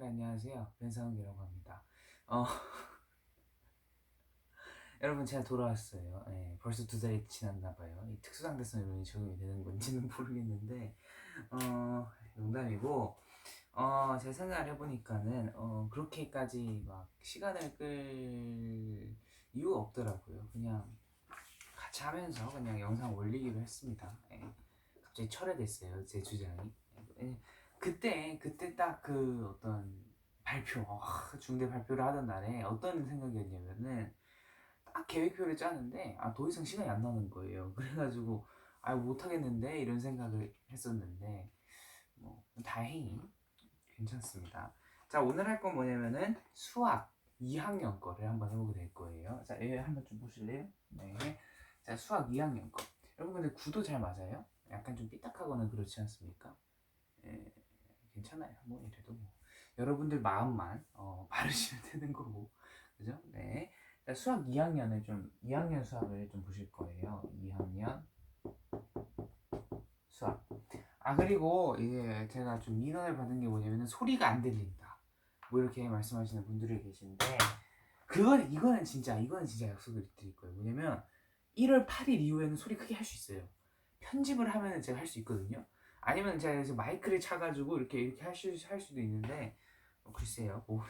여러분들 안녕하세요. 변상욱이라고 합니다. 어, 여러분 제가 돌아왔어요. 예, 벌써 2달이 지났나 봐요. 이 특수상대성 이론이 적용이 되는 건지는 모르겠는데 농담이고 제가 생각을 해보니까는 그렇게까지 막 시간을 끌 이유가 없더라고요. 그냥 같이 하면서 그냥 영상 올리기로 했습니다. 예, 갑자기 철회됐어요. 제 주장이. 예, 그때 딱 그 어떤 발표, 중대 발표를 하던 날에 어떤 생각이었냐면은 딱 계획표를 짜는데 더 이상 시간이 안 나는 거예요. 그래가지고 못하겠는데 이런 생각을 했었는데 뭐 다행히 괜찮습니다. 자, 오늘 할 건 뭐냐면은 수학 2학년 거를 한번 해보게 될 거예요. 자, 얘 한번 좀 보실래요? 네. 자, 수학 2학년 거. 여러분 근데 구도 잘 맞아요? 약간 좀 삐딱하거나 그렇지 않습니까? 예, 괜찮아요. 뭐 이래도 뭐 여러분들 마음만 바르시면 되는 거고, 그죠? 네. 자, 수학 2학년을 좀 2학년 수학을 좀 보실 거예요. 2학년 수학. 그리고 이제 제가 좀 민원을 받은 게 뭐냐면은 소리가 안 들린다. 뭐 이렇게 말씀하시는 분들이 계신데 이거는 진짜 약속을 드릴 거예요. 뭐냐면 1월 8일 이후에는 소리 크게 할 수 있어요. 편집을 하면은 제가 할 수 있거든요. 아니면 제가 그래서 마이크를 차가지고 이렇게 할 수도 있는데 글쎄요. 뭐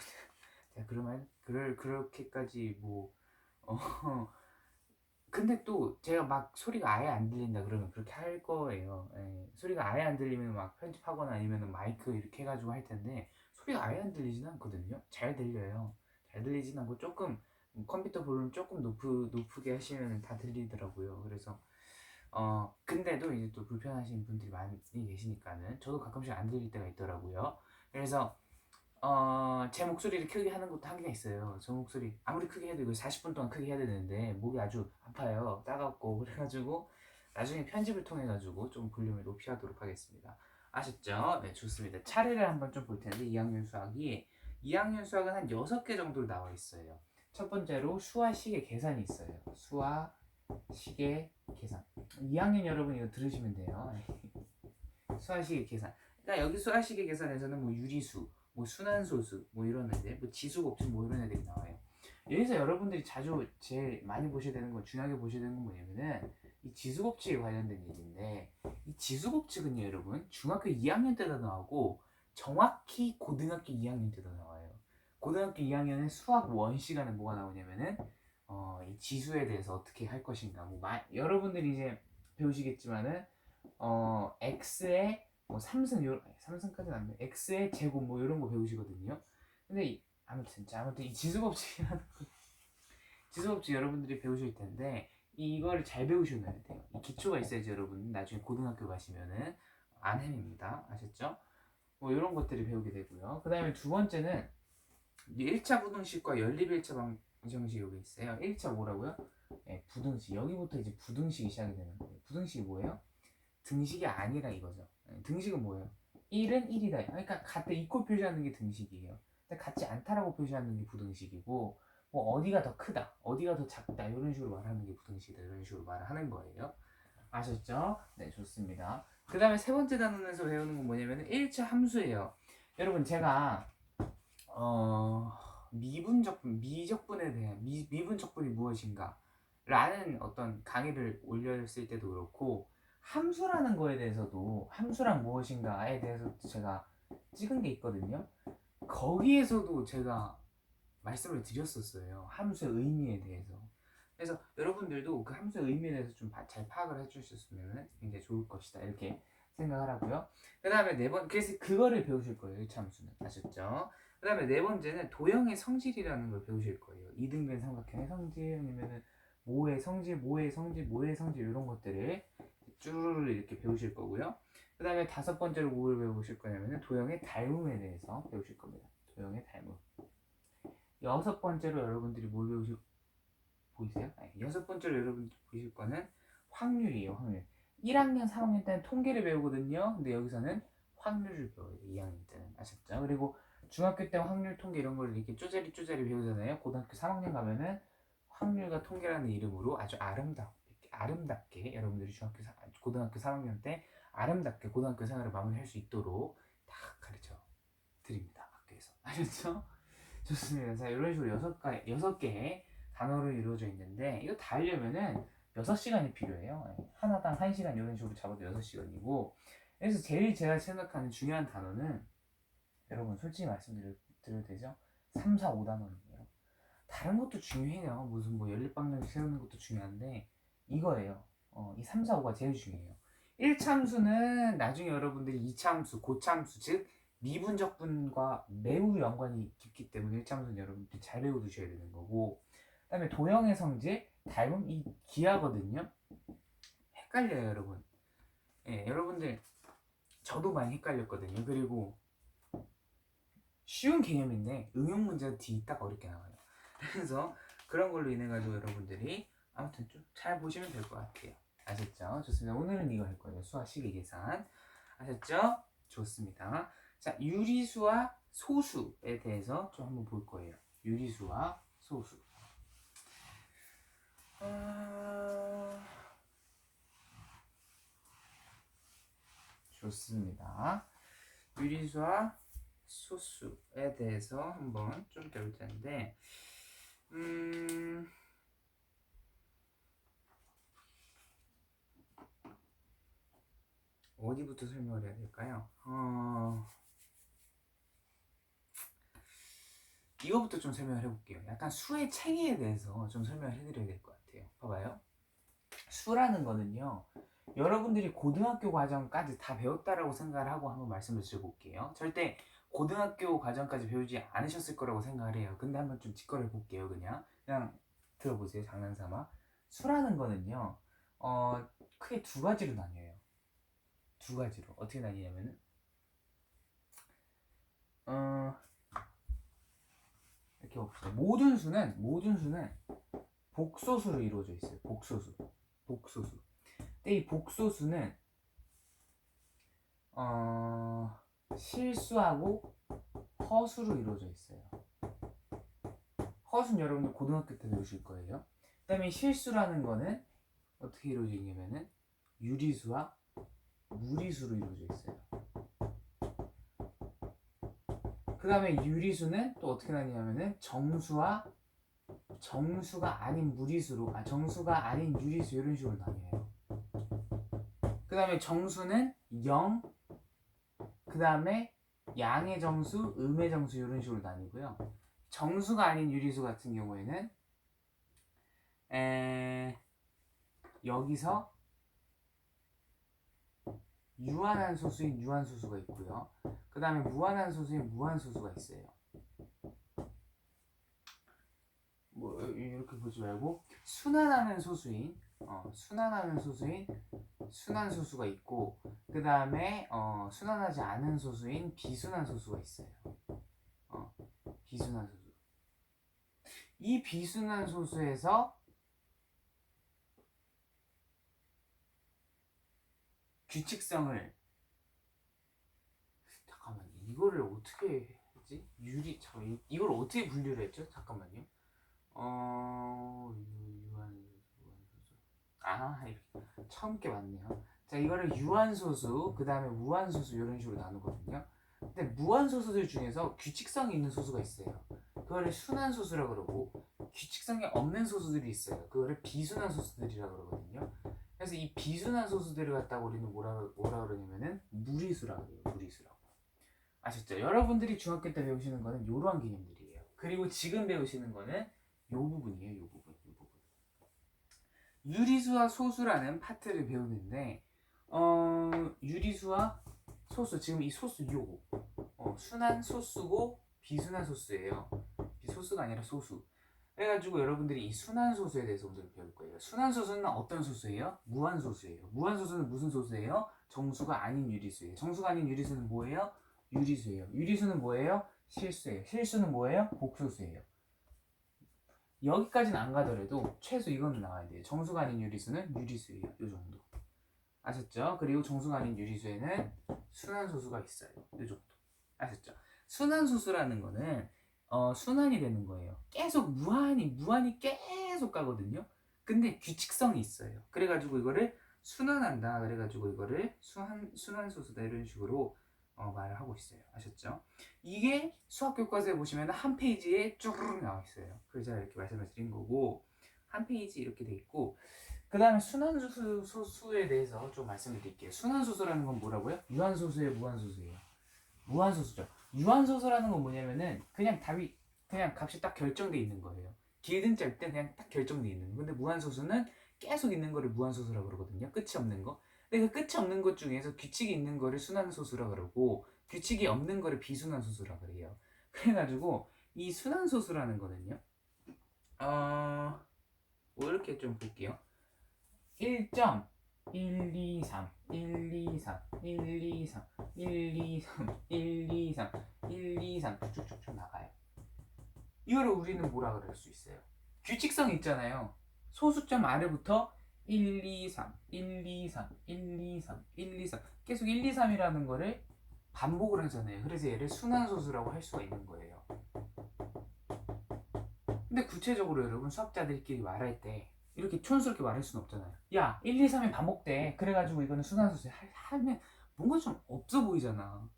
제가 그러면 그렇게까지 뭐 어, 근데 또 제가 막 소리가 아예 안 들린다 그러면 그렇게 할 거예요. 예. 소리가 아예 안 들리면 막 편집하거나 아니면 마이크 이렇게 해가지고 할 텐데 소리가 아예 안 들리진 않거든요. 잘 들려요. 잘 들리진 않고 조금 컴퓨터 볼륨 조금 높게 하시면 다 들리더라고요. 그래서 근데도 이제 또 불편하신 분들이 많이 계시니까는 저도 가끔씩 안 들릴 때가 있더라고요. 그래서 제 목소리를 크게 하는 것도 한계가 있어요. 저 목소리 아무리 크게 해도 이거 40분 동안 크게 해야 되는데 목이 아주 아파요. 따갑고 그래가지고 나중에 편집을 통해 가지고 좀 볼륨을 높이 하도록 하겠습니다. 아셨죠? 네, 좋습니다. 차례를 한번 좀 볼 텐데 2학년 수학은 한 6개 정도 나와 있어요. 첫 번째로 수와 식의 계산이 있어요. 수와 식의 계산. 2학년 여러분 이거 들으시면 돼요. 수와 식의 계산. 그러니까 여기 수와 식의 계산에서는 뭐 유리수, 뭐 순환소수, 뭐 이런 애들, 뭐 지수곱수 뭐 이런 애들이 나와요. 여기서 여러분들이 자주 제일 많이 보셔야 되는 건 중요하게 보셔야 되는 건 뭐냐면은 이 지수법칙에 관련된 얘기인데 이 지수법칙은요 여러분 중학교 2학년 때도 나오고 정확히 고등학교 2학년 때도 나와요. 고등학교 2학년에 수학 원 시간에 뭐가 나오냐면은 이 지수에 대해서 어떻게 할 것인가 여러분들이 이제 배우시겠지만은 x의 뭐 삼승까지는 안 돼. x의 제곱 뭐 이런 거 배우시거든요. 근데 아무튼 이 지수법칙 여러분들이 배우실 텐데 이거를 잘 배우셔야 돼요. 이 기초가 있어야지 여러분 나중에 고등학교 가시면은 안 헤맵니다. 아셨죠? 뭐 이런 것들을 배우게 되고요. 그 다음에 두 번째는 1차 부등식과 연립 1차 방정식 여기 있어요. 1차 뭐라고요? 네, 부등식. 여기부터 이제 부등식이 시작이 되는 거예요. 부등식이 뭐예요? 등식이 아니라 이거죠. 네, 등식은 뭐예요? 1은 1이다. 그러니까 같다 이꼴 표시하는 게 등식이에요. 근데 같지 않다라고 표시하는 게 부등식이고 뭐 어디가 더 크다, 어디가 더 작다 이런 식으로 말하는 게 부등식이다. 이런 식으로 말을 하는 거예요. 아셨죠? 네, 좋습니다. 그 다음에 세 번째 단원에서 배우는 건 뭐냐면 1차 함수예요. 여러분 제가 미적분에 대한 미분적분이 무엇인가 라는 어떤 강의를 올렸을 때도 그렇고 함수라는 거에 대해서도 함수란 무엇인가에 대해서 제가 찍은 게 있거든요. 거기에서도 제가 말씀을 드렸었어요. 함수의 의미에 대해서. 그래서 여러분들도 그 함수의 의미에 대해서 좀 잘 파악을 해주셨으면 굉장히 좋을 것이다. 이렇게 생각을 하고요. 그 다음에 그래서 그거를 배우실 거예요. 1차 함수는. 아셨죠? 그 다음에 네 번째는 도형의 성질이라는 걸 배우실 거예요. 이등변 삼각형의 성질, 아니면은 모의 성질, 모의 성질 이런 것들을 쭈루루 이렇게 배우실 거고요. 그 다음에 다섯 번째로 뭘 배우실 거냐면은 도형의 닮음에 대해서 배우실 겁니다. 도형의 닮음. 여섯 번째로 여러분들이 뭘 보이세요? 여섯 번째로 여러분들이 보실 거는 확률이에요. 확률. 1학년, 3학년 때는 통계를 배우거든요. 근데 여기서는 확률을 배워요. 2학년 때는. 아셨죠? 그리고 중학교 때 확률, 통계 이런 걸 이렇게 쪼자리 배우잖아요. 고등학교 3학년 가면은 확률과 통계라는 이름으로 아주 아름답게 여러분들이 고등학교 3학년 때 아름답게 고등학교 생활을 마무리할 수 있도록 다 가르쳐 드립니다. 학교에서. 아셨죠? 좋습니다. 자, 이런 식으로 6개의 단어로 이루어져 있는데 이거 다 하려면은 6시간이 필요해요. 하나당 1시간 이런 식으로 잡아도 6시간이고, 그래서 제일 제가 생각하는 중요한 단어는, 여러분 솔직히 말씀드려도 되죠? 3, 4, 5단원이에요. 다른 것도 중요해요. 무슨 뭐 연립방정 세우는 것도 중요한데 이거예요. 이 3, 4, 5가 제일 중요해요. 1참수는 나중에 여러분들이 2참수, 고참수, 즉 미분적분과 매우 연관이 깊기 때문에 1참수는 여러분들이 잘 배워두셔야 되는 거고, 그 다음에 도형의 성질, 닮음, 이 기하거든요. 헷갈려요 여러분. 예, 여러분들 저도 많이 헷갈렸거든요. 그리고 쉬운 개념인데 응용 문제가 뒤 딱 어렵게 나와요. 그래서 그런 걸로 인해 가지고 여러분들이 아무튼 좀 잘 보시면 될 것 같아요. 아셨죠? 좋습니다. 오늘은 이거 할 거예요. 수화 시계 계산. 아셨죠? 좋습니다. 자, 유리수와 소수에 대해서 좀 한번 볼 거예요. 유리수와 소수. 좋습니다. 유리수와 소수에 대해서 한번 좀 배울 텐데, 어디부터 설명을 해야 될까요? 이거부터 좀 설명을 해볼게요. 약간 수의 체계에 대해서 좀 설명을 해드려야 될 것 같아요. 봐봐요. 수라는 거는요, 여러분들이 고등학교 과정까지 다 배웠다라고 생각을 하고 한번 말씀을 드려볼게요. 절대 고등학교 과정까지 배우지 않으셨을 거라고 생각을 해요. 근데 한번 좀 직거래 볼게요. 그냥 들어보세요. 장난삼아. 수라는 거는요, 크게 두 가지로 나뉘어요. 두 가지로. 어떻게 나뉘냐면은, 이렇게 봅시다. 모든 수는 복소수로 이루어져 있어요. 복소수. 근데 이 복소수는 실수하고 허수로 이루어져 있어요. 허수는 여러분들 고등학교 때 배우실 거예요. 그 다음에 실수라는 거는 어떻게 이루어져 있냐면은 유리수와 무리수로 이루어져 있어요. 그 다음에 유리수는 또 어떻게 나뉘냐면은 정수가 아닌 무리수로, 정수가 아닌 유리수 이런 식으로 나뉘어요. 그 다음에 정수는 0, 그 다음에 양의 정수, 음의 정수 이런 식으로 나뉘고요. 정수가 아닌 유리수 같은 경우에는 여기서 유한한 소수인 유한소수가 있고요. 그 다음에 무한한 소수인 무한소수가 있어요. 뭐 이렇게 보지 말고 순환하는 소수인 순환소수가 있고, 그 다음에 순환하지 않은 소수인 비순환 소수가 있어요. 비순환 소수. 이 비순환 소수에서 규칙성을, 잠깐만요. 이거를 어떻게 했지? 이걸 어떻게 분류를 했죠? 잠깐만요. 이렇게 처음 게 맞네요. 자, 이거를 유한소수, 그 다음에 무한소수 이런 식으로 나누거든요. 근데 무한소수들 중에서 규칙성이 있는 소수가 있어요. 그거를 순환소수라고 그러고, 규칙성이 없는 소수들이 있어요. 그거를 비순환 소수들이라고 그러거든요. 그래서 이 비순환 소수들을 갖다가 우리는 뭐라 그러냐면은 무리수라고 해요. 무리수라고. 아셨죠? 여러분들이 중학교 때 배우시는 거는 이러한 개념들이에요. 그리고 지금 배우시는 거는 이 부분이에요. 이 부분. 유리수와 소수라는 파트를 배우는데, 유리수와 소수, 지금 이 소수 요거 순환 소수고 비순환 소수예요. 소수가 아니라 소수. 그래가지고 여러분들이 이 순환 소수에 대해서 오늘 배울 거예요. 순환 소수는 어떤 소수예요? 무한 소수예요. 무한 소수는 무슨 소수예요? 정수가 아닌 유리수예요. 정수가 아닌 유리수는 뭐예요? 유리수예요. 유리수는 뭐예요? 실수예요. 실수는 뭐예요? 복소수예요. 여기까지는 안 가더라도 최소 이거는 나와야 돼요. 정수가 아닌 유리수는 유리수예요. 이 정도. 아셨죠? 그리고 정수가 아닌 유리수에는 순환소수가 있어요. 이 정도. 아셨죠? 순환소수라는 거는 순환이 되는 거예요. 계속 무한히 계속 가거든요. 근데 규칙성이 있어요. 그래가지고 이거를 순환한다. 그래가지고 이거를 순환소수다 이런 식으로 말을 하고 있어요. 아셨죠? 이게 수학 교과서에 보시면 한 페이지에 쭈르륵 나와 있어요. 그래서 제가 이렇게 말씀을 드린 거고, 한 페이지 이렇게 돼 있고, 그 다음에 순환소수에 대해서 좀 말씀을 드릴게요. 순환소수라는 건 뭐라고요? 유한소수예요, 무한소수예요? 무한소수죠. 유한소수라는 건 뭐냐면은 그냥 답이 그냥 값이 딱 결정돼 있는 거예요. 길든 짧든 그냥 딱 결정돼 있는 거. 근데 무한소수는 계속 있는 거를 무한소수라고 그러거든요. 끝이 없는 거. 근데 그 끝이 없는 것 중에서 규칙이 있는 거를 순환소수라 그러고 규칙이 없는 거를 비순환소수라 그래요. 그래가지고 이 순환소수라는 거는요. 뭐 이렇게 좀 볼게요. 1.123, 123, 123, 123, 123, 123 쭉쭉쭉 나가요. 이거를 우리는 뭐라 그럴 수 있어요? 규칙성이 있잖아요. 소수점 아래부터 1, 2, 3, 1, 2, 3, 1, 2, 3, 1, 2, 3 계속 1, 2, 3이라는 거를 반복을 하잖아요. 그래서 얘를 순환소수라고 할 수가 있는 거예요. 근데 구체적으로 여러분 수학자들끼리 말할 때 이렇게 촌스럽게 말할 수는 없잖아요. 야, 1, 2, 3이 반복돼. 그래가지고 이거는 순환소수 하면 뭔가 좀 없어 보이잖아.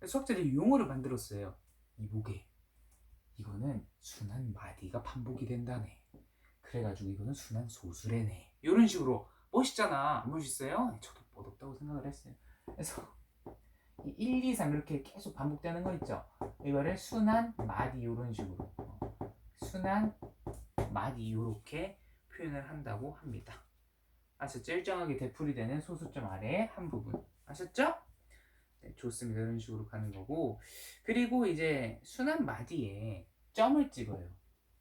수학자들이 용어를 만들었어요. 이보게. 이거는 순환 마디가 반복이 된다네. 그래가지고 이거는 순환 소수래네. 이런 식으로 멋있잖아. 안 멋있어요? 저도 멋없다고 생각을 했어요. 그래서 이 1, 2, 3 이렇게 계속 반복되는 거 있죠. 이거를 순환 마디 이런 식으로 순환 마디 이렇게 표현을 한다고 합니다. 아셨죠? 일정하게 되풀이 되는 소수점 아래의 한 부분. 아셨죠? 네, 좋습니다. 이런 식으로 가는 거고. 그리고 이제 순환 마디에 점을 찍어요.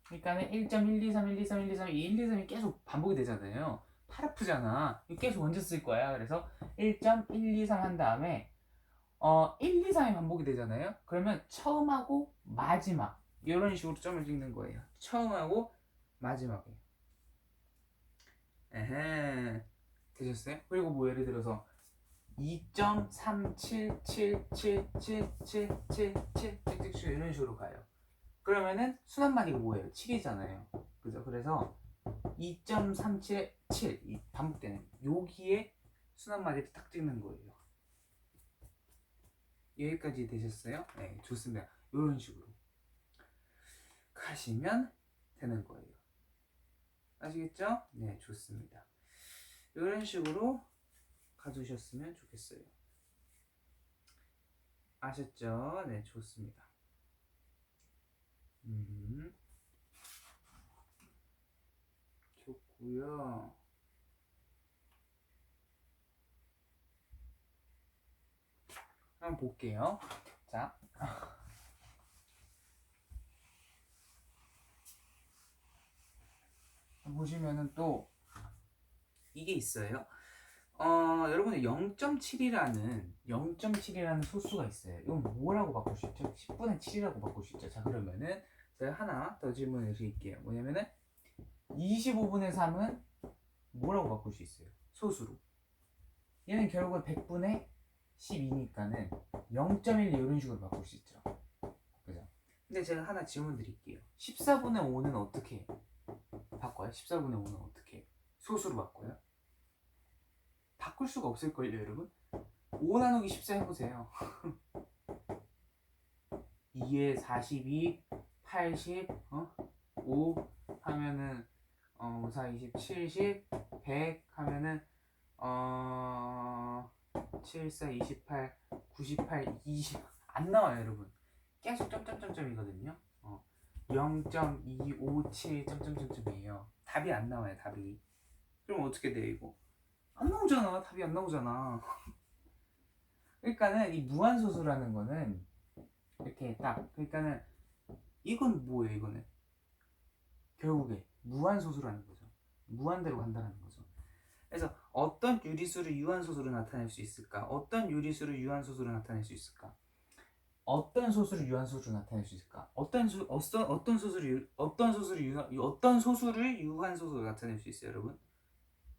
그러니까는 1.123, 123, 123, 123이 계속 반복이 되잖아요. 팔 아프잖아. 이거 계속 언제 쓸 거야? 그래서 1.123 한 다음에 1, 2, 3이 반복이 되잖아요. 그러면 처음하고 마지막 이런 식으로 점을 찍는 거예요. 처음하고 마지막에. 에헤. 되셨어요? 그리고 뭐 예를 들어서 2.377777777 이런 식으로 가요. 그러면은 순환 마디가 뭐예요? 7이잖아요. 그죠? 그래서 2.377 반복되는 여기에 순환 마디를 딱 찍는 거예요. 여기까지 되셨어요? 네, 좋습니다. 이런 식으로 가시면 되는 거예요. 아시겠죠? 네, 좋습니다. 이런 식으로 가두셨으면 좋겠어요. 아셨죠? 네, 좋습니다. 좋고요. 한번 볼게요. 자, 보시면은 또 이게 있어요. 여러분들 0.7이라는 소수가 있어요. 이건 뭐라고 바꿀 수 있죠? 10분의 7이라고 바꿀 수 있죠. 자, 그러면은 제가 하나 더 질문을 드릴게요. 뭐냐면은 25분의 3은 뭐라고 바꿀 수 있어요? 소수로. 얘는 결국은 100분의 12니까는 0.1 이런 식으로 바꿀 수 있죠. 그죠? 근데 제가 하나 질문 드릴게요. 14분의 5는 어떻게 바꿔요? 14분의 5는 어떻게 소수로 바꿔요? 바꿀 수가 없을걸요, 여러분? 5 나누기 14 해보세요. 2에 42, 80, 5 하면은 5, 4, 20, 70, 100 하면은 7, 4, 28, 98, 20 안 나와요, 여러분. 계속 점점점점이거든요. 0.257 점점점점이에요. 답이 안 나와요, 답이. 그럼 어떻게 돼, 이거? 안 나오잖아. 답이 안 나오잖아. 그러니까는 이 무한소수라는 거는 이렇게 딱 그러니까는 이건 뭐예요? 이거는 결국에 무한소수라는 거죠. 무한대로 간다는 거죠. 그래서 어떤 유리수를 유한소수로 나타낼 수 있을까? 어떤 유리수를 유한소수로 나타낼 수 있을까? 어떤 소수를 유한소수로 나타낼 수 있을까? 어떤 소수를 유한소수로 나타낼 수 있어요, 여러분?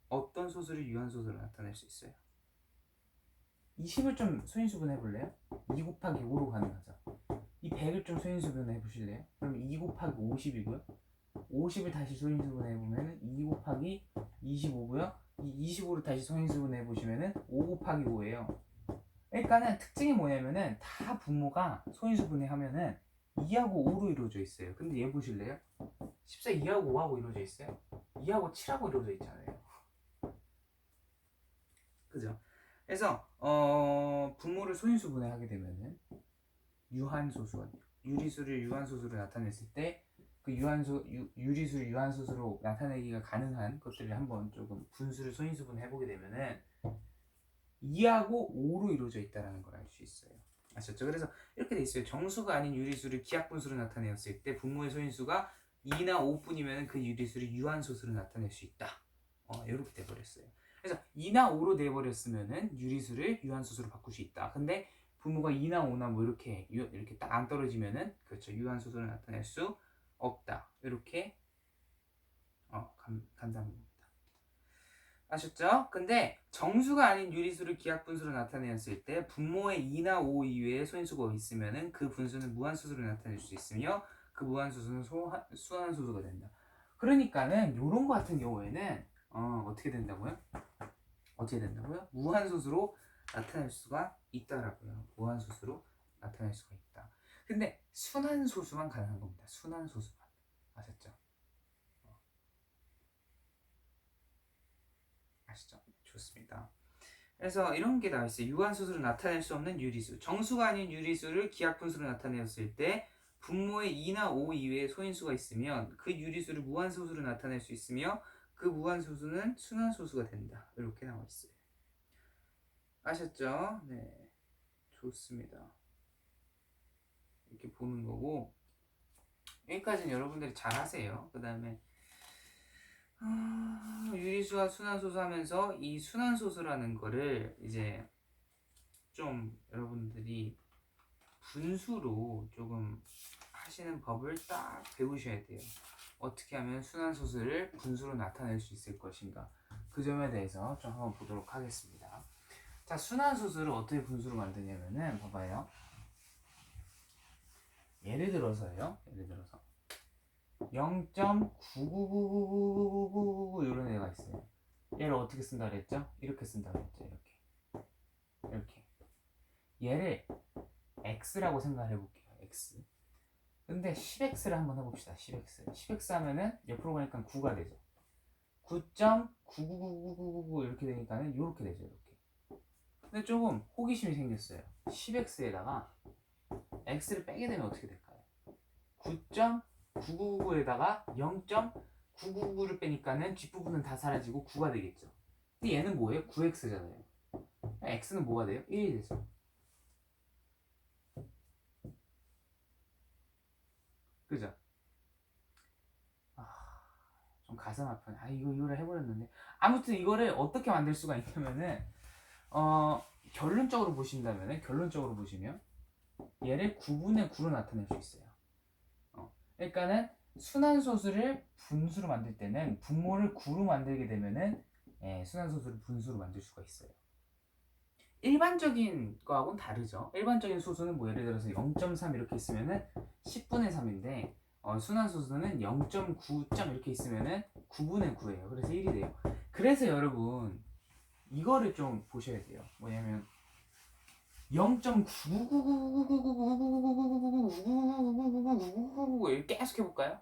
어떤 소수를 유한소수로 나타낼 수 있어요? 20을 좀 소인수분 해볼래요? 2 곱하기 5로 가능하죠. 이 100을 좀 소인수분 해보실래요? 그럼 2 곱하기 50이고요. 50을 다시 소인수분 해보면 2 곱하기 25고요. 이 25를 다시 소인수분 해보시면 5 곱하기 5예요. 그러니까는 특징이 뭐냐면은 다 분모가 소인수분해 하면은 2하고 5로 이루어져 있어요. 근데 얘 보실래요? 14 2하고 5하고 이루어져 있어요. 2하고 7하고 이루어져 있잖아요. 그죠? 그래서 분모를 소인수분해 하게 되면은 유한소수가 유리수를 유한소수로 나타냈을 때 그 유리수를 유한소수로 나타내기가 가능한 것들을 한번 조금 분수를 소인수분해 해보게 되면은 2하고 5로 이루어져 있다는 걸 알 수 있어요. 아셨죠? 그래서 이렇게 돼 있어요. 정수가 아닌 유리수를 기하분수로 나타내었을 때 분모의 소인수가 2나 5뿐이면 그 유리수를 유한소수로 나타낼 수 있다. 이렇게 돼버렸어요. 그래서 2나 5로 돼버렸으면은 유리수를 유한소수로 바꿀 수 있다. 근데 분모가 2나 5나 뭐 이렇게 딱 안 떨어지면은 그렇죠. 유한소수로 나타낼 수 없다. 이렇게 간단합니다. 아셨죠? 근데 정수가 아닌 유리수를 기하분수로 나타내었을 때 분모에 2나 5 이외에 소인수가 있으면은 그 분수는 무한소수로 나타낼 수 있으며 그 무한소수는 수한소수가 된다. 그러니까는 요런 거 같은 경우에는 어떻게 된다고요? 무한소수로 나타낼 수가 있다라고요. 무한소수로 나타낼 수가 있다. 근데 순한소수만 가능한 겁니다. 순한소수만. 아셨죠? 아시죠? 좋습니다. 그래서 이런 게 나와 있어요. 유한소수로 나타낼 수 없는 유리수. 정수가 아닌 유리수를 기하분수로 나타내었을 때 분모에 2나 5 이외에 소인수가 있으면 그 유리수를 무한소수로 나타낼 수 있으며 그 무한소수는 순한소수가 된다. 이렇게 나와 있어요. 아셨죠? 네. 좋습니다. 이렇게 보는 거고 여기까지는 여러분들이 잘 하세요. 그 다음에 유리수와 순환소수 하면서 이 순환소수라는 거를 이제 좀 여러분들이 분수로 조금 하시는 법을 딱 배우셔야 돼요. 어떻게 하면 순환소수를 분수로 나타낼 수 있을 것인가, 그 점에 대해서 좀 한번 보도록 하겠습니다. 자, 순환소수를 어떻게 분수로 만드냐면은 봐봐요. 예를 들어서요. 0.99999 이런 애가 있어요. 얘를 어떻게 쓴다 그랬죠? 이렇게 쓴다 그랬죠. 이렇게 얘를 x라고 생각을 해볼게요. x. 근데 10x를 한번 해봅시다. 10x 하면은 옆으로 가니까 9가 되죠. 9.99999 이렇게 되니까는 이렇게 되죠. 이렇게. 근데 조금 호기심이 생겼어요. 10x에다가 x를 빼게 되면 어떻게 될까요? 9.999에다가 0.999를 빼니까는 뒷부분은 다 사라지고 9가 되겠죠. 근데 얘는 뭐예요? 9x잖아요. x는 뭐가 돼요? 1이 되죠. 그죠? 좀 가슴 아프네. 이거를 해버렸는데. 아무튼 이거를 어떻게 만들 수가 있냐면은, 결론적으로 보시면 얘를 9분의 9로 나타낼 수 있어요. 그러니까는 순환소수를 분수로 만들 때는 분모를 9로 만들게 되면은 순환소수를 분수로 만들 수가 있어요. 일반적인 거하고는 다르죠. 일반적인 소수는 뭐 예를 들어서 0.3 이렇게 있으면은 10분의 3인데 순환소수는 0.9 이렇게 있으면은 9분의 9예요. 그래서 1이 돼요. 그래서 여러분 이거를 좀 보셔야 돼요. 뭐냐면 0.999999999999999 이렇게 계속 해볼까요?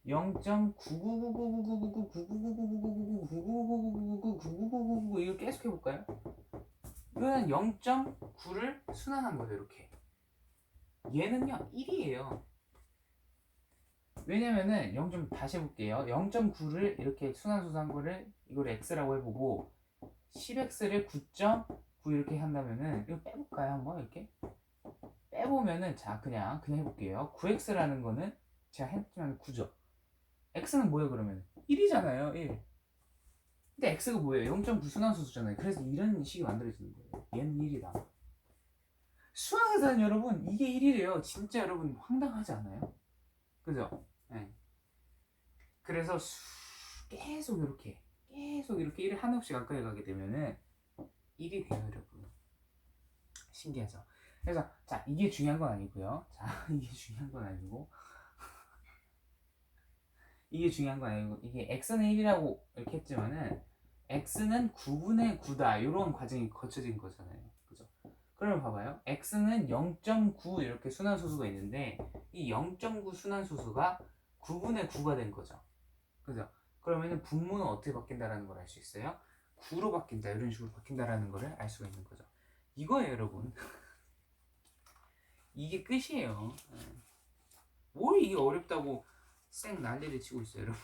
0.999999999999999999999 이거 계속 해볼까요? 이거는 0.9를 순환한 거예요. 이렇게. 얘는요 1이에요. 왜냐면은 0. 다시 해볼게요. 0.9를 이렇게 순환소수한 거를 이걸 x라고 해보고 10x를 9.9 이렇게 한다면은 이거 빼볼까요? 한번 이렇게 빼보면은 자 그냥 해볼게요. 9x라는 거는 제가 했지만 9죠. x는 뭐예요 그러면? 1이잖아요. 1. 근데 x가 뭐예요? 0.9 순환소수잖아요. 그래서 이런 식이 만들어지는 거예요. 얘는 1이다. 수학에서는 여러분 이게 1이래요. 진짜 여러분 황당하지 않아요? 그죠? 네. 그래서 계속 이렇게 1을 한없이 가까이 가게 되면은 1이 돼요, 여러분. 신기하죠? 그래서 자 이게 중요한 건 아니고요. 이게 중요한 건 아니고 이게 x는 1이라고 이렇게 했지만은 x는 9분의 9다 이런 과정이 거쳐진 거잖아요. 그러면 봐봐요. x는 0.9 이렇게 순환소수가 있는데 이 0.9 순환소수가 9분의 9가 된 거죠. 그죠? 그러면은 분모는 어떻게 바뀐다라는 걸 알 수 있어요? 9로 바뀐다, 이런 식으로 바뀐다라는 거를 알 수가 있는 거죠. 이거예요, 여러분. 이게 끝이에요. 뭘 이게 어렵다고 쌩 난리를 치고 있어요, 여러분.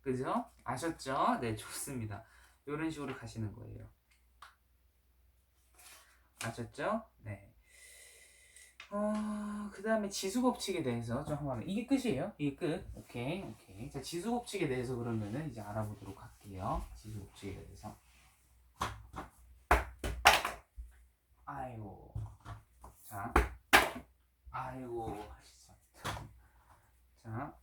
그죠? 아셨죠? 네, 좋습니다. 이런 식으로 가시는 거예요. 아셨죠? 네. 그 다음에 지수법칙에 대해서 좀 한번, 이게 끝이에요. 이게 끝. 오케이. 자, 지수법칙에 대해서 그러면은 이제 알아보도록 할게요. 지수법칙에 대해서. 아이고. 자. 아이고. 자.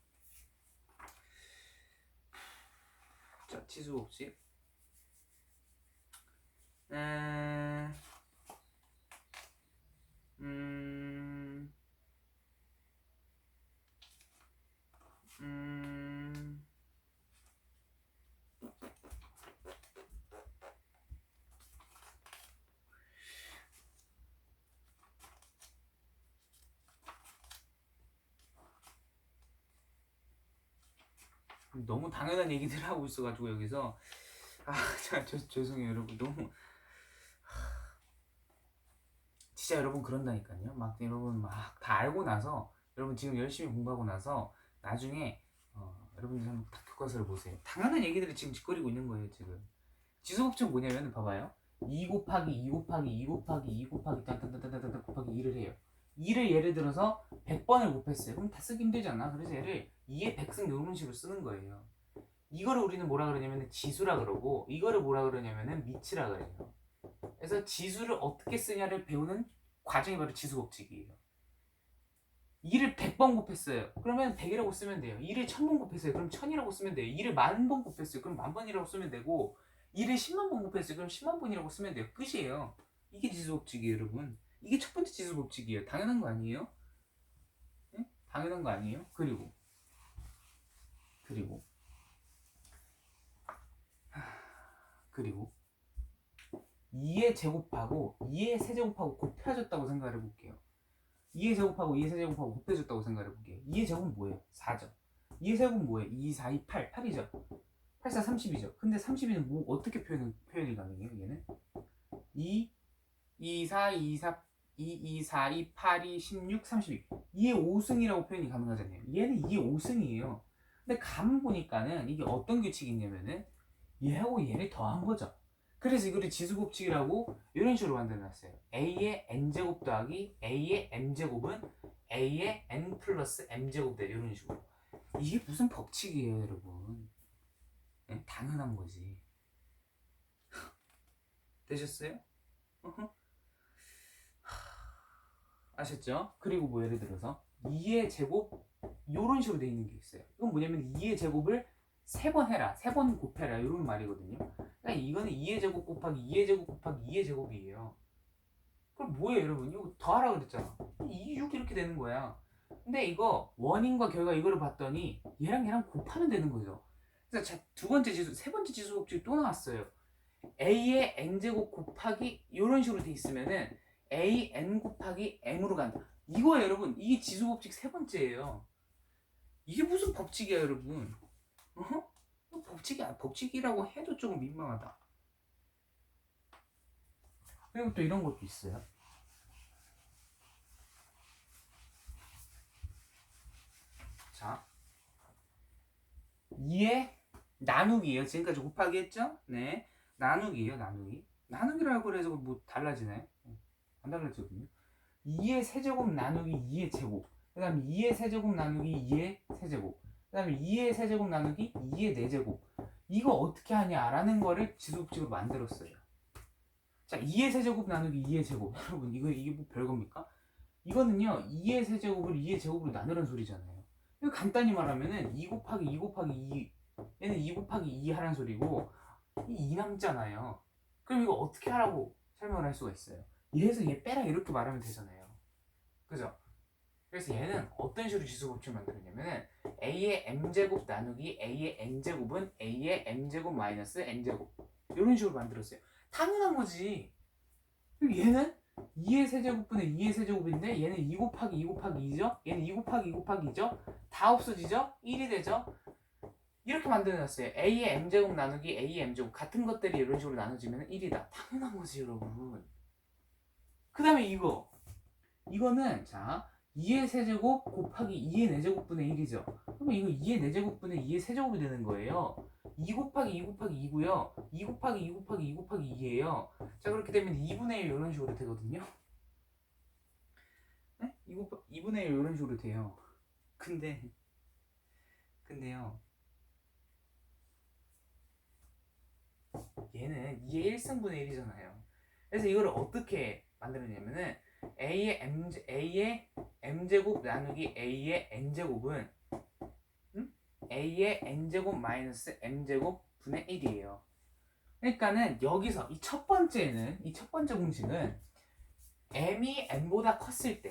자, 지수법칙. 너무 당연한 얘기들 하고 있어가지고 여기서 죄송해요 여러분. 너무 진짜 여러분 그런다니까요. 막 여러분 막 다 알고 나서 여러분 지금 열심히 공부하고 나서 나중에 여러분들 한번 딱 교과서를 보세요. 당연한 얘기들이 지금 짓거리고 있는 거예요. 지금 지수법칙 뭐냐면 봐봐요. 2 곱하기 2 곱하기 2 곱하기 2 곱하기 따따따따따 곱하기 2를 해요. 2를 예를 들어서 100번을 곱했어요. 그럼 다 쓰기 힘들잖아. 그래서 얘를 2의 100승 이런 식으로 쓰는 거예요. 이거를 우리는 뭐라 그러냐면 지수라 그러고 이거를 뭐라 그러냐면 미치라 그래요. 그래서 지수를 어떻게 쓰냐를 배우는 과정이 바로 지수법칙이에요. 2를 100번 곱했어요. 그러면 100이라고 쓰면 돼요. 2를 1000번 곱했어요. 그럼 1000이라고 쓰면 돼요. 2를 10,000번 곱했어요. 그럼 10,000번이라고 쓰면 되고 2를 10만 번 곱했어요. 그럼 10만 번이라고 쓰면 돼요. 끝이에요. 이게 지수법칙이에요, 여러분. 이게 첫 번째 지수법칙이에요. 당연한 거 아니에요? 네? 당연한 거 아니에요? 그리고 2의 제곱하고 2의 세제곱하고 곱해졌다고 생각을 해볼게요. 2의 제곱하고 2의 세제곱하고 곱해졌다고 생각을 해볼게요. 2의 제곱은 뭐예요? 4죠. 2의 세제곱은 뭐예요? 2, 4, 2, 8. 8이죠. 8, 4, 30이죠. 근데 30이는 뭐 어떻게 표현이 가능해요? 얘는 2, 2, 4, 2, 4, 2, 2, 4, 2, 8, 2, 16, 32. 2의 5승이라고 표현이 가능하잖아요. 얘는 2의 5승이에요. 근데 가만 보니까는 이게 어떤 규칙이 있냐면은 얘하고 얘를 더한 거죠. 그래서 이거를 지수법칙이라고 이런 식으로 만들어놨어요. a의 n제곱 더하기 a의 m제곱은 a의 n 플러스 m제곱이다. 이런 식으로. 이게 무슨 법칙이에요, 여러분? 네? 당연한 거지. 되셨어요? 아셨죠? 그리고 뭐 예를 들어서 2의 제곱 이런 식으로 돼 있는 게 있어요. 이건 뭐냐면 2의 제곱을 3번 해라, 3번 곱해라 이런 말이거든요. 그러니까 이거는 2의 제곱 곱하기 2의 제곱 곱하기 2의 제곱이에요. 그럼 뭐예요, 여러분? 이거 더하라 그랬잖아. 2, 6 이렇게 되는 거야. 근데 이거 원인과 결과 이거를 봤더니 얘랑 얘랑 곱하면 되는 거죠. 그래서 자, 두 번째 지수, 세 번째 지수 법칙이 또 나왔어요. a의 n제곱 곱하기 이런 식으로 돼 있으면은 a n 곱하기 m으로 간다. 이거예요, 여러분. 이게 지수 법칙 세 번째예요. 이게 무슨 법칙이야, 여러분? 법칙이라고 해도 조금 민망하다. 그리고 또 이런 것도 있어요. 자, 2의 나누기예요. 지금까지 곱하기 했죠? 네, 나누기예요. 나누기라고 해서 뭐 달라지나요? 안 달라지거든요. 2의 세제곱 나누기 2의 제곱, 그 다음에 2의 세제곱 나누기 2의 세제곱, 그 다음에 2의 세제곱 나누기 2의 4제곱. 이거 어떻게 하냐라는 거를 지수법칙으로 만들었어요. 자, 2의 세제곱 나누기 2의 제곱. 여러분 이게 뭐 별겁니까? 이거는요 2의 세제곱을 2의 제곱으로 나누는 소리잖아요. 이거 간단히 말하면은 2 곱하기 2 곱하기 2, 얘는 2 곱하기 2 하라는 소리고 이 2 남잖아요. 그럼 이거 어떻게 하라고 설명을 할 수가 있어요? 얘에서 얘 빼라 이렇게 말하면 되잖아요. 그죠? 그래서 얘는 어떤 식으로 지수법칙을 만들었냐면은 a의 m제곱 나누기 a의 n제곱은 a의 m제곱 마이너스 n제곱 이런 식으로 만들었어요. 당연한 거지. 그리고 얘는 2의 세제곱분의 2의 세제곱인데 얘는 2 곱하기 2 곱하기 2죠? 얘는 2 곱하기 2 곱하기 2죠? 다 없어지죠? 1이 되죠? 이렇게 만들어놨어요. A의 m제곱 나누기 A의 m제곱 같은 것들이 이런 식으로 나눠지면 1이다. 당연한 거지 여러분. 그 다음에 이거는 자 2의 세제곱 곱하기 2의 4제곱분의 1이죠. 그러면 이거 2의 4제곱분의 2의 세제곱이 되는 거예요. 2 곱하기 2 곱하기 2고요. 2 곱하기 2 곱하기 2 곱하기 2예요. 자 그렇게 되면 2분의 1 이런 식으로 되거든요. 네? 2분의 1 이런 식으로 돼요. 근데요. 얘는 2의 1승분의 1이잖아요. 그래서 이걸 어떻게 만들었냐면은 A의 m제곱 나누기 A의 n제곱은 A의 n제곱 마이너스 m제곱 분의 1이에요. 그러니까는 여기서 이 첫 번째 공식은 m이 n보다 컸을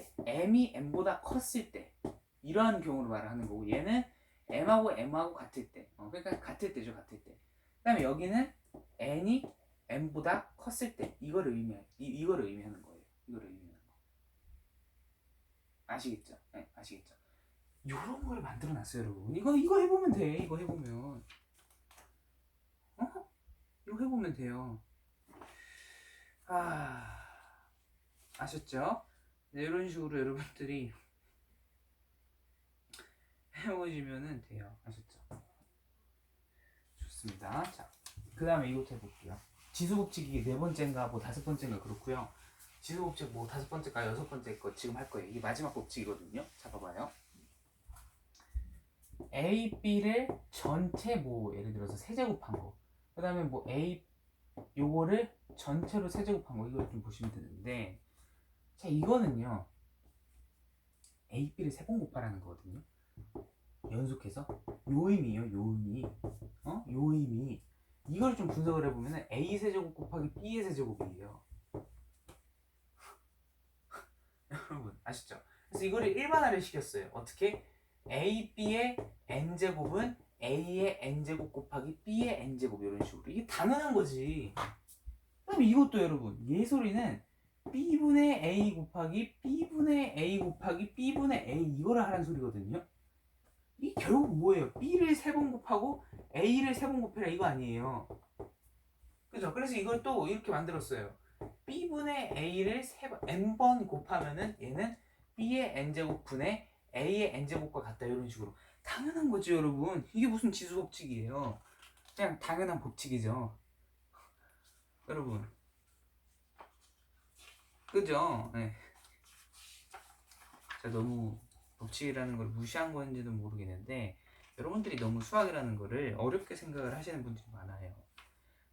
때 이러한 경우로 말을 하는 거고 얘는 m하고 같을 때 그러니까 같을 때죠. 그 다음에 여기는 n이 m보다 컸을 때 이거를 의미하는 거예요. 아시겠죠? 네, 아시겠죠? 요런 걸 만들어 놨어요, 여러분. 이거 해보면 돼. 이거 해보면 돼요. 아셨죠? 네, 이런 식으로 여러분들이 해보시면 돼요. 아셨죠? 좋습니다. 자, 그 다음에 이것도 해볼게요. 지수법칙이 4번째인가 뭐 5번째인가 그렇고요. 지수법칙 뭐 5번째가 6번째 거 지금 할 거예요. 이게 마지막 법칙이거든요. 자, 봐봐요. A, B를 전체 뭐 예를 들어서 세제곱한 거. 그 다음에 뭐 A 요거를 전체로 세제곱한 거 이걸 좀 보시면 되는데 자 이거는요 A, B를 3번 곱하라는 거거든요. 연속해서 요 의미요 요 의미 이걸 좀 분석을 해보면 A 세제곱 곱하기 B의 세제곱이에요. 여러분 아시죠? 그래서 이거를 일반화를 시켰어요. 어떻게? A, B의 n제곱은 A의 n제곱 곱하기 B의 n제곱 이런 식으로 이게 당연한 거지. 그럼 이것도 여러분 예솔이는 B분의 A 곱하기 B분의 A 곱하기 B분의 A 이거를 하라는 소리거든요. 이 결국 뭐예요? B를 3번 곱하고 A를 3번 곱해라 이거 아니에요. 그죠? 그래서 이걸 또 이렇게 만들었어요. B분의 A를 n번 곱하면은 얘는 B의 n제곱 분의 A의 n제곱과 같다 이런 식으로. 당연한 거죠 여러분. 이게 무슨 지수법칙이에요. 그냥 당연한 법칙이죠. 여러분 그죠? 네. 제가 너무 법칙이라는 걸 무시한 건지는 모르겠는데 여러분들이 너무 수학이라는 거를 어렵게 생각을 하시는 분들이 많아요.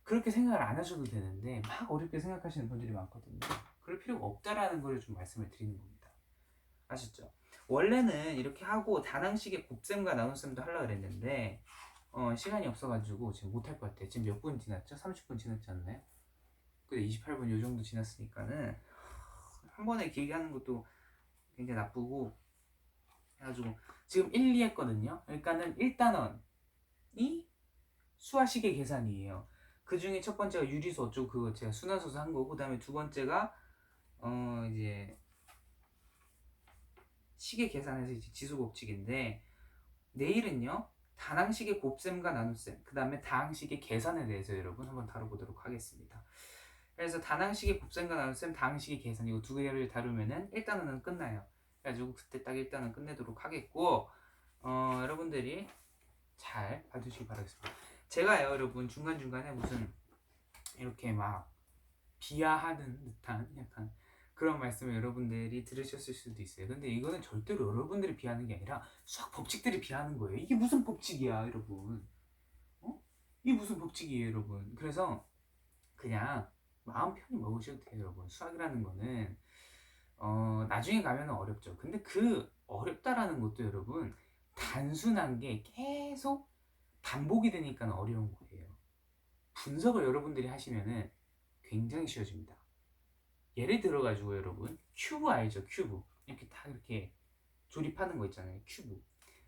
그렇게 생각을 안 하셔도 되는데 막 어렵게 생각하시는 분들이 많거든요. 그럴 필요가 없다라는 걸 좀 말씀을 드리는 겁니다. 아셨죠? 원래는 이렇게 하고 다항식의 곱셈과 나눗셈도 하려고 그랬는데 시간이 없어가지고 지금 못할 것 같아요. 지금 몇 분 지났죠? 30분 지났지 않나요? 근데 28분 요 정도 지났으니까는 한 번에 길게 하는 것도 굉장히 나쁘고 해가지고 지금 1, 2 했거든요. 그러니까는 1단원이 수화식의 계산이에요. 그 중에 첫 번째가 유리수 어쩌고 그거 제가 순환소수 한 거고, 그 다음에 두 번째가 이제 식의 계산에서 이제 지수법칙인데, 내일은요 단항식의 곱셈과 나눗셈, 그 다음에 다항식의 계산에 대해서 여러분 한번 다뤄보도록 하겠습니다. 그래서 단항식의 곱셈과 나눗셈, 다항식의 계산 이거 두 개를 다루면은 1단원은 끝나요. 그래가지고 그때 딱 1단원 끝내도록 하겠고, 여러분들이 잘 봐주시기 바라겠습니다. 제가요 여러분 중간중간에 무슨 이렇게 막 비하하는 듯한 약간 그런 말씀을 여러분들이 들으셨을 수도 있어요. 근데 이거는 절대로 여러분들이 비하는 게 아니라 수학 법칙들이 비하는 거예요. 이게 무슨 법칙이야 여러분. 이게 무슨 법칙이에요 여러분. 그래서 그냥 마음 편히 먹으셔도 돼요 여러분. 수학이라는 거는 나중에 가면 어렵죠. 근데 그 어렵다라는 것도 여러분 단순한 게 계속 반복이 되니까 어려운 거예요. 분석을 여러분들이 하시면은 굉장히 쉬워집니다. 예를 들어가지고 여러분 큐브 알죠? 큐브 이렇게 다 이렇게 조립하는 거 있잖아요. 큐브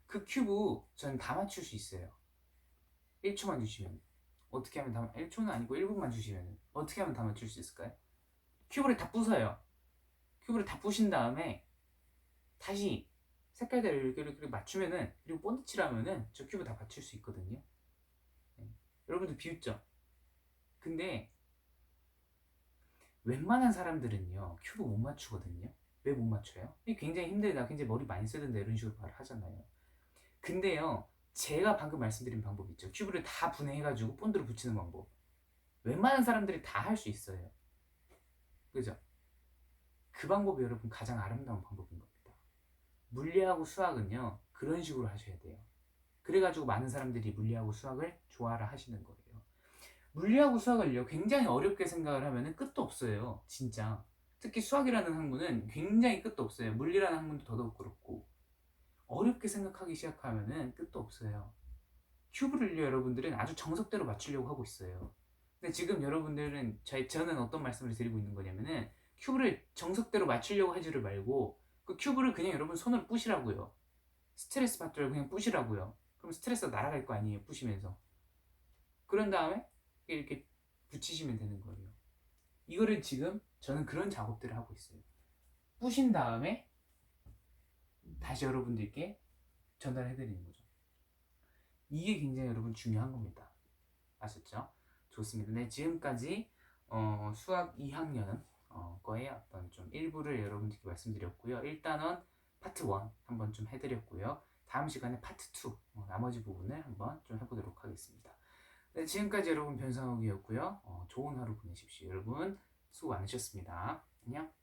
그 큐브 저는 다 맞출 수 있어요. 1초만 주시면 어떻게 하면 다 1초는 아니고 1분만 주시면 어떻게 하면 다 맞출 수 있을까요? 큐브를 다 부숴요. 큐브를 다 부신 다음에 다시 색깔들을 이렇게 맞추면은, 그리고 본드 칠하면은 저 큐브 다 맞출 수 있거든요. 네. 여러분들 비웃죠? 근데 웬만한 사람들은요 큐브 못 맞추거든요. 왜 못 맞춰요? 이게 굉장히 힘들다, 굉장히 머리 많이 쓰는데, 이런 식으로 말을 하잖아요. 근데요, 제가 방금 말씀드린 방법 있죠. 큐브를 다 분해해가지고 본드를 붙이는 방법. 웬만한 사람들이 다 할 수 있어요. 그죠? 그 방법이 여러분 가장 아름다운 방법인 겁니다. 물리하고 수학은요 그런 식으로 하셔야 돼요. 그래가지고 많은 사람들이 물리하고 수학을 좋아라 하시는 거예요. 물리하고 수학을요 굉장히 어렵게 생각을 하면은 끝도 없어요. 진짜. 특히 수학이라는 학문은 굉장히 끝도 없어요. 물리라는 학문도 더더욱 그렇고. 어렵게 생각하기 시작하면은 끝도 없어요. 큐브를요 여러분들은 아주 정석대로 맞추려고 하고 있어요. 근데 지금 여러분들은 저는 어떤 말씀을 드리고 있는 거냐면은, 큐브를 정석대로 맞추려고 하지를 말고 그 큐브를 그냥 여러분 손으로 부시라고요. 스트레스 받더라도 그냥 부시라고요. 그럼 스트레스가 날아갈 거 아니에요, 부시면서. 그런 다음에 이렇게 붙이시면 되는 거예요. 이거를 지금 저는 그런 작업들을 하고 있어요. 부신 다음에 다시 여러분들께 전달해 드리는 거죠. 이게 굉장히 여러분 중요한 겁니다. 아셨죠? 좋습니다. 네, 지금까지 수학 2학년 거의 어떤 좀 일부를 여러분들께 말씀드렸고요. 일단은 파트 1 한번 좀 해드렸고요. 다음 시간에 파트 2 나머지 부분을 한번 좀 해보도록 하겠습니다. 네, 지금까지 여러분 변상욱이었고요. 좋은 하루 보내십시오. 여러분 수고 많으셨습니다. 안녕.